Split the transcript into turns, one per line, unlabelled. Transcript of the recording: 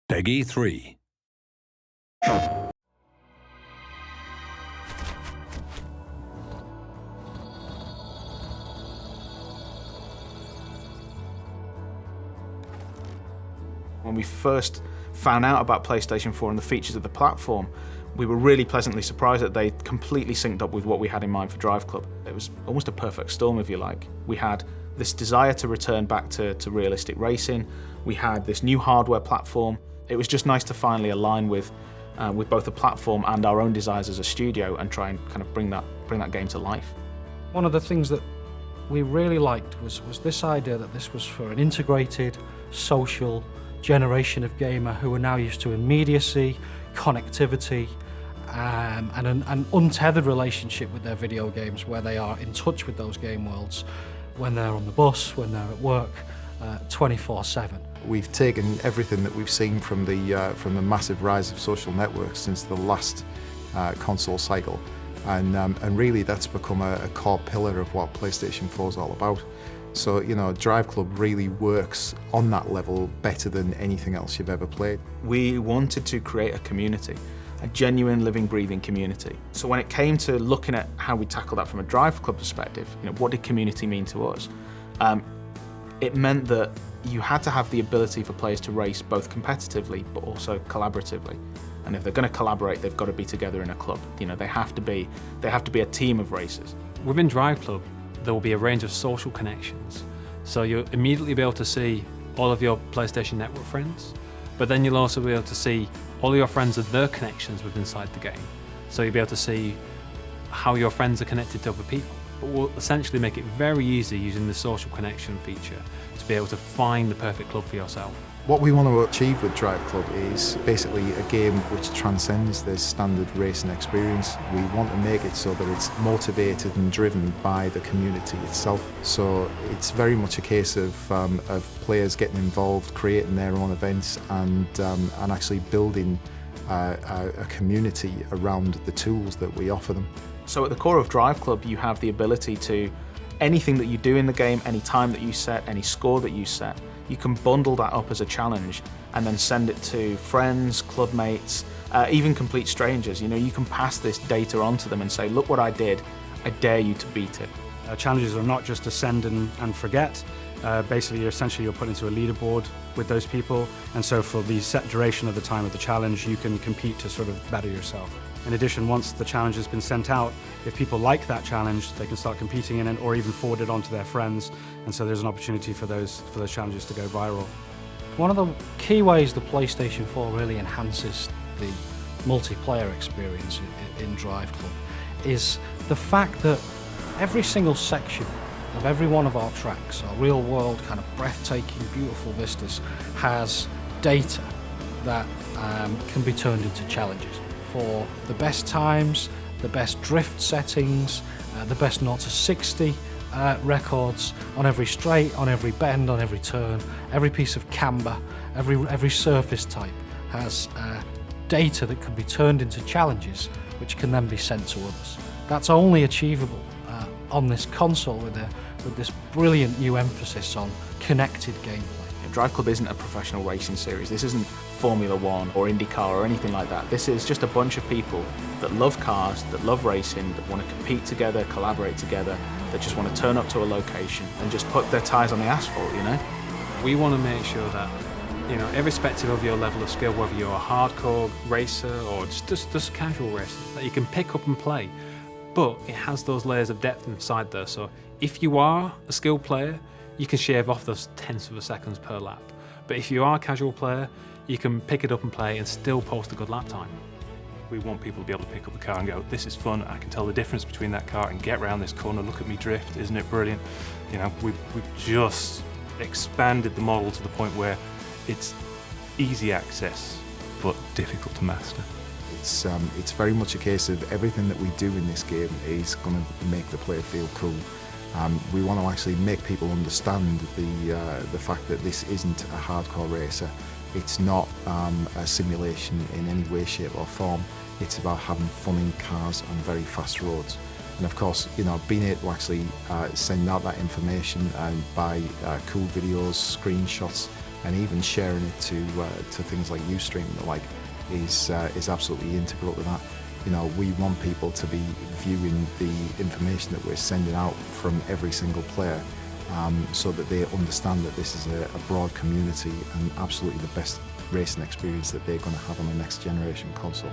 Peggy 3.
When we first found out about PlayStation 4 and the features of the platform, we were really pleasantly surprised that they completely synced up with what we had in mind for DRIVECLUB. It was almost a perfect storm, if you like. We had this desire to return back to realistic racing. We had this new hardware platform. It was just nice to finally align with both the platform and our own desires as a studio and try and kind of bring that game to life.
One of the things that we really liked was this idea that this was for an integrated, social generation of gamer who are now used to immediacy, connectivity, and an untethered relationship with their video games, where they are in touch with those game worlds when they're on the bus, when they're at work, 24/7.
We've taken everything that we've seen from the massive rise of social networks since the last console cycle, and really that's become a core pillar of what PlayStation 4 is all about. So, you know, DRIVECLUB really works on that level better than anything else you've ever played.
We wanted to create a community, a genuine, living, breathing community. So when it came to looking at how we tackle that from a DRIVECLUB perspective, you know, what did community mean to us? It meant that you had to have the ability for players to race both competitively but also collaboratively. And if they're going to collaborate, they've got to be together in a club. You know, they have to be a team of racers.
Within DRIVECLUB, there will be a range of social connections. So you'll immediately be able to see all of your PlayStation Network friends, but then you'll also be able to see all of your friends and their connections within inside the game. So you'll be able to see how your friends are connected to other people. But we'll essentially make it very easy using the social connection feature to be able to find the perfect club for yourself.
What we want to achieve with DRIVECLUB is basically a game which transcends the standard racing experience. We want to make it so that it's motivated and driven by the community itself. So it's very much a case of players getting involved, creating their own events, and actually building a community around the tools that we offer them.
So at the core of DRIVECLUB, you have the ability to, anything that you do in the game, any time that you set, any score that you set, you can bundle that up as a challenge and then send it to friends, club mates, even complete strangers. You know, you can pass this data on to them and say, look what I did, I dare you to beat it.
Challenges are not just to send and forget. Basically, you're put into a leaderboard with those people, and so for the set duration of the time of the challenge, you can compete to sort of better yourself. In addition, once the challenge has been sent out, if people like that challenge, they can start competing in it or even forward it on to their friends, and so there's an opportunity for those challenges to go viral.
One of the key ways the PlayStation 4 really enhances the multiplayer experience in DRIVECLUB is the fact that every single section of every one of our tracks, our real world kind of breathtaking, beautiful vistas, has data that can be turned into challenges for the best times, the best drift settings, the best 0 to 60 records on every straight, on every bend, on every turn, every piece of camber, every surface type has data that can be turned into challenges which can then be sent to others. That's only achievable on this console with this brilliant new emphasis on connected gameplay.
DRIVECLUB isn't a professional racing series. This isn't Formula 1 or IndyCar or anything like that. This is just a bunch of people that love cars, that love racing, that want to compete together, collaborate together, that just want to turn up to a location and just put their tyres on the asphalt, you know?
We want to make sure that, you know, irrespective of your level of skill, whether you're a hardcore racer or just casual racer, that you can pick up and play. But it has those layers of depth inside there, so if you are a skilled player, you can shave off those tenths of a seconds per lap. But if you are a casual player, you can pick it up and play and still post a good lap time.
We want people to be able to pick up the car and go, this is fun, I can tell the difference between that car and get around this corner, look at me drift, isn't it brilliant? You know, we've just expanded the model to the point where it's easy access, but difficult to master.
It's very much a case of everything that we do in this game is going to make the player feel cool. We want to actually make people understand the fact that this isn't a hardcore racer. It's not a simulation in any way, shape or form. It's about having fun in cars on very fast roads. And of course, you know, being able to actually send out that information by cool videos, screenshots, and even sharing it to things like Ustream and the like is absolutely integral to that. You know, we want people to be viewing the information that we're sending out from every single player, so that they understand that this is a broad community and absolutely the best racing experience that they're going to have on the next generation console.